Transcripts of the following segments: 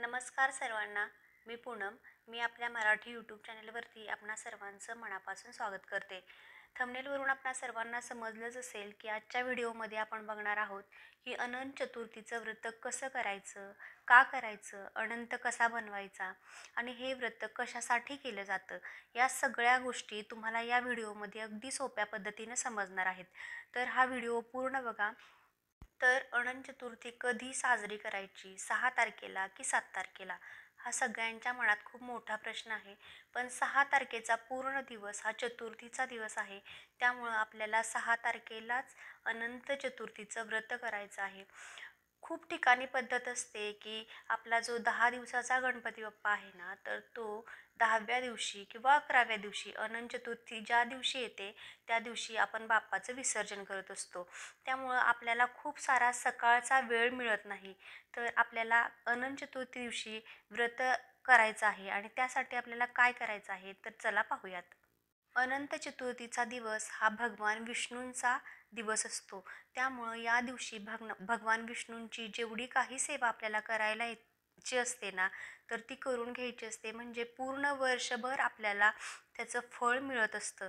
नमस्कार सर्वांना. मी पूनम. मी आपल्या मराठी यूट्यूब चॅनलवरती आपणा सर्वांचं मनापासून स्वागत करते. थंबनेलवरून आपणा सर्वांना समजलंच असेल की आजच्या व्हिडिओमध्ये आपण बघणार आहोत की अनंत चतुर्थीचं व्रत कसं करायचं, का करायचं, अनंत कसा बनवायचा आणि हे व्रत कशासाठी केलं जातं, या सगळ्या गोष्टी तुम्हाला या व्हिडिओमध्ये अगदी सोप्या पद्धतीनं समजणार आहेत. तर हा व्हिडिओ पूर्ण बघा. तर अनंत चतुर्थी कधी साजरी करायची, 6 तारखेला की 7 तारखेला, हा सगळ्यांच्या मनात खूप मोठा प्रश्न आहे. पण 6 तारखेचा पूर्ण दिवस हा चतुर्थीचा दिवस आहे. त्यामुळं आपल्याला 6 तारखेलाच अनंत चतुर्थीचं व्रत करायचं आहे. खूप ठिकाणी पद्धत असते की आपला जो 10 दिवसाचा गणपती बाप्पा आहे ना, तर तो 10व्या दिवशी किंवा 11व्या दिवशी अनंत चतुर्थी ज्या दिवशी येते त्या दिवशी आपण बाप्पाचं विसर्जन करत असतो. त्यामुळं आपल्याला खूप सारा सकाळचा वेळ मिळत नाही. तर आपल्याला अनंत चतुर्थी दिवशी व्रत करायचं आहे आणि त्यासाठी आपल्याला काय करायचं आहे तर चला पाहूयात. अनंत चतुर्थीचा दिवस हा भगवान विष्णूंचा दिवस असतो. त्यामुळं या दिवशी भगवान विष्णूंची जेवढी काही सेवा आपल्याला करायला यायची असते ना, तर ती करून घ्यायची असते. म्हणजे पूर्ण वर्षभर आपल्याला त्याचं फळ मिळत असतं.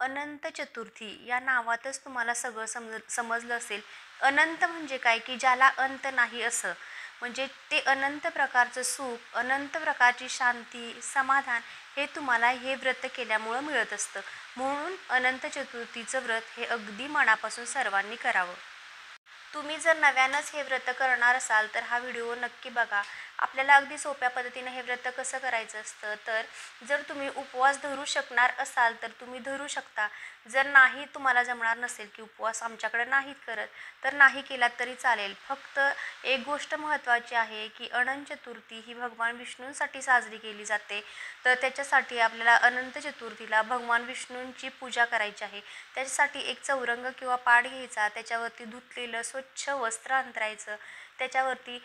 अनंत चतुर्थी या नावातच तुम्हाला सगळं समजलं असेल. अनंत म्हणजे काय की ज्याला अंत नाही असं. म्हणजे ते अनंत प्रकारचं सुख, अनंत प्रकारची शांती, समाधान हे तुम्हाला हे व्रत केल्यामुळं मिळत असतं. म्हणून अनंत चतुर्थीचं व्रत हे अगदी मनापासून सर्वांनी करावं. तुम्ही जर नव्यानंच हे व्रत करणार असाल तर हा व्हिडिओ नक्की बघा. आपल्याला अगदी सोप्या पद्धतीने हे व्रत कसं करायचं असतं. तर जर तुम्ही उपवास धरू शकणार असाल तर तुम्ही धरू शकता. जर नाही तुम्हाला जमणार नसेल की उपवास आमच्याकडे नाहीत करत, तर नाही केलात तरी चालेल. फक्त एक गोष्ट महत्त्वाची आहे की अनंत चतुर्थी ही भगवान विष्णूंसाठी साजरी केली जाते. तर त्याच्यासाठी आपल्याला अनंत चतुर्थीला भगवान विष्णूंची पूजा करायची आहे. त्याच्यासाठी एक चौरंग किंवा पाट घ्यायचा, त्याच्यावरती धुतलेलं स्वच्छ वस्त्र अंतरायचं, त्याच्यावरती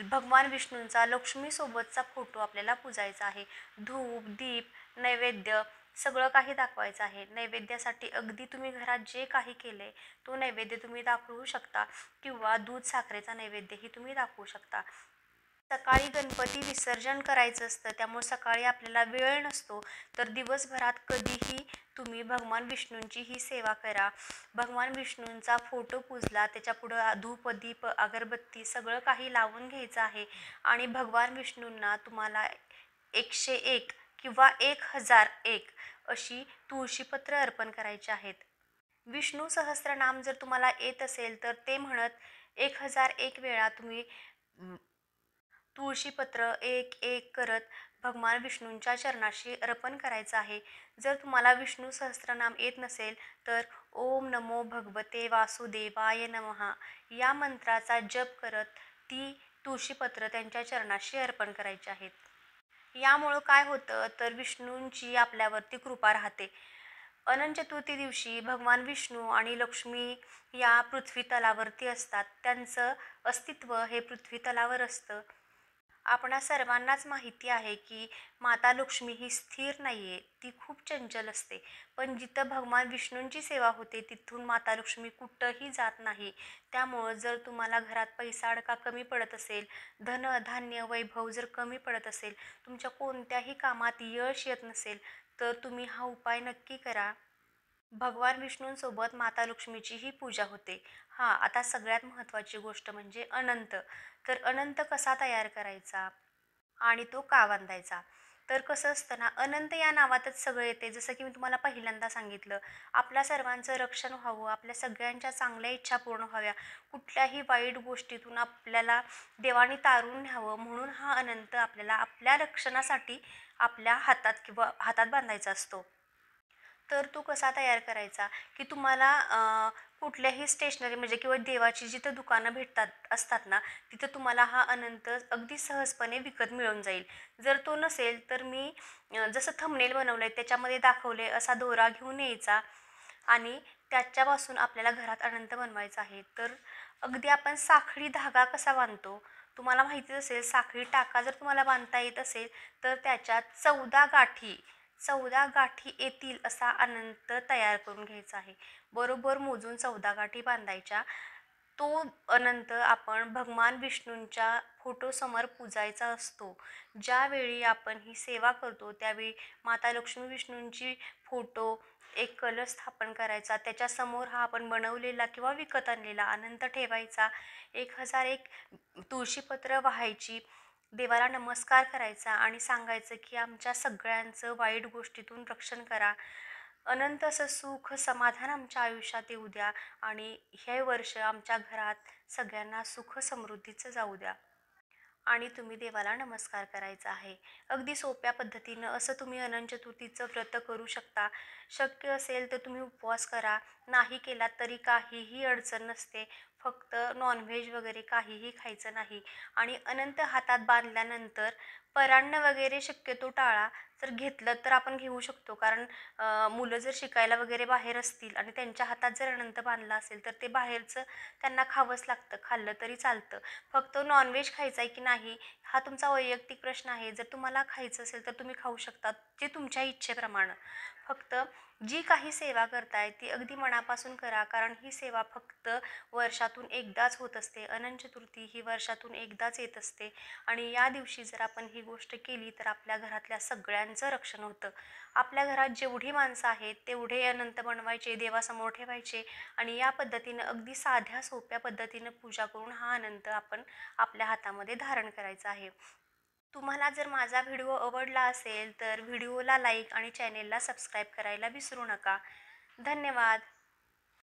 भगवान विष्णूंचा लक्ष्मीसोबतचा फोटो आपल्याला पूजायचा आहे. धूप, दीप, नैवेद्य सगळं काही दाखवायचं आहे. नैवेद्यासाठी अगदी तुम्ही घरात जे काही केले तो नैवेद्य तुम्ही दाखवू शकता किंवा दूध साखरेचा नैवेद्यही तुम्ही दाखवू शकता. सकाळी गणपती विसर्जन करायचं असतं, त्यामुळे सकाळी आपल्याला वेळ नसतो. तर दिवसभरात कधीही तुम्ही भगवान विष्णूंची ही सेवा करा. भगवान विष्णूंचा फोटो पूजला, त्याच्यापुढं धूप, दीप, अगरबत्ती सगळं काही लावून घ्यायचं आहे आणि भगवान विष्णूंना तुम्हाला 101 किंवा 1001 अशी तुळशीपत्र अर्पण करायची आहेत. विष्णू सहस्त्रनाम जर तुम्हाला येत असेल तर ते म्हणत 1001 वेळा तुम्ही तुळशीपत्र एक एक करत भगवान विष्णूंच्या चरणाशी अर्पण करायचं आहे. जर तुम्हाला विष्णू सहस्त्रनाम येत नसेल तर ओम नमो भगवते वासुदेवाय नमः या मंत्राचा जप करत ती तुळशीपत्र त्यांच्या चरणाशी अर्पण करायची आहेत. यामुळं काय होतं तर विष्णूंची आपल्यावरती कृपा राहते. अनंत चतुर्थी दिवशी भगवान विष्णू आणि लक्ष्मी या पृथ्वी तलावरती असतात. त्यांचं अस्तित्व हे पृथ्वी तलावर असतं. आपणा सर्वांनाच माहिती आहे की माता लक्ष्मी ही स्थिर नाही आहे, ती खूप चंचल असते. पण जिथं भगवान विष्णूंची सेवा होते तिथून माता लक्ष्मी कुठंही जात नाही. त्यामुळं जर तुम्हाला घरात पैसा अडका कमी पडत असेल, धन धान्य वैभव जर कमी पडत असेल, तुमच्या कोणत्याही कामात यश येत नसेल, तर तुम्ही हा उपाय नक्की करा. भगवान विष्णूंसोबत माता लक्ष्मीचीही पूजा होते. हां, आता सगळ्यात महत्त्वाची गोष्ट म्हणजे अनंत. तर अनंत कसा तयार करायचा आणि तो का बांधायचा? तर कसं असतं ना, अनंत या नावातच सगळं येते. जसं की मी तुम्हाला पहिल्यांदा सांगितलं, आपल्या सर्वांचं रक्षण व्हावं, आपल्या सगळ्यांच्या चांगल्या इच्छा पूर्ण व्हाव्या, कुठल्याही वाईट गोष्टीतून आपल्याला देवाने तारून न्यावं म्हणून हा अनंत आपल्याला आपल्या रक्षणासाठी आपल्या हातात किंवा हातात बांधायचा असतो. तर तो कसा तयार करायचा की तुम्हाला कुठल्याही स्टेशनरी म्हणजे किंवा देवाची जिथं दुकानं भेटतात असतात ना, तिथं तुम्हाला हा अनंत अगदी सहजपणे विकत मिळून जाईल. जर तो नसेल तर मी जसं थंबनेल बनवलं आहे त्याच्यामध्ये दाखवले असा दोरा घेऊन यायचा आणि त्याच्यापासून आपल्याला घरात अनंत बनवायचा आहे. तर अगदी आपण साखळी धागा कसा बांधतो तुम्हाला माहितीच असेल. साखळी टाका जर तुम्हाला बांधता येत असेल तर त्याच्यात 14 गाठी येतील असा अनंत तयार करून घ्यायचा आहे. बरोबर मोजून 14 गाठी बांधायच्या. तो अनंत आपण भगवान विष्णूंच्या फोटोसमोर पूजायचा असतो. ज्यावेळी आपण ही सेवा करतो त्यावेळी माता लक्ष्मी विष्णूंची फोटो एक कलश स्थापन करायचा. त्याच्यासमोर हा आपण बनवलेला किंवा विकत आणलेला अनंत ठेवायचा. 1001 तुळशीपत्र वाहायची. देवाला नमस्कार करायचा आणि सांगायचं की आमच्या सगळ्यांचं वाईट गोष्टीतून रक्षण करा. अनंत असं सुख समाधान आमच्या आयुष्यात येऊ द्या आणि हे वर्ष आमच्या घरात सगळ्यांना सुख समृद्धीचं जाऊ द्या. आणि तुम्ही देवाला नमस्कार करायचा आहे. अगदी सोप्या पद्धतीनं असं तुम्ही अनंत चतुर्थीचं व्रत करू शकता. शक्य असेल तर तुम्ही उपवास करा. नाही केलात तरी काहीही अडचण नसते. फक्त नॉनव्हेज वगैरे काहीही खायचं नाही. आणि अनंत हातात बांधल्यानंतर परान्न वगैरे शक्यतो टाळा. जर घेतलं तर आपण घेऊ शकतो, कारण मुलं जर शिकायला वगैरे बाहेर असतील आणि त्यांच्या हातात जर अनंत बांधला असेल तर ते बाहेरचं त्यांना खावंच लागतं. खाल्लं तरी चालतं. फक्त नॉनव्हेज खायचं आहे की नाही हा तुमचा वैयक्तिक प्रश्न आहे. जर तुम्हाला खायचं असेल तर तुम्ही खाऊ शकता, ते तुमच्या इच्छेप्रमाणे. फक्त जी काही सेवा करताय ती अगदी मनापासून करा, कारण ही सेवा फक्त वर्षातून एकदाच होत असते. अनंत चतुर्थी ही वर्षातून एकदाच येत असते आणि या दिवशी जर आपण ही गोष्ट केली तर आपल्या घरातल्या सगळ्यांचं रक्षण होतं. आपल्या घरात जेवढी माणसं आहेत तेवढे अनंत बनवायचे, देवासमोर ठेवायचे आणि या पद्धतीनं अगदी साध्या सोप्या पद्धतीनं पूजा करून हा अनंत आपण आपल्या हातामध्ये धारण करायचा आहे. तुम्हाला जर माझा व्हिडिओ आवडला असेल तर व्हिडिओला लाईक आणि चॅनेलला सबस्क्राईब करायला विसरू नका. धन्यवाद.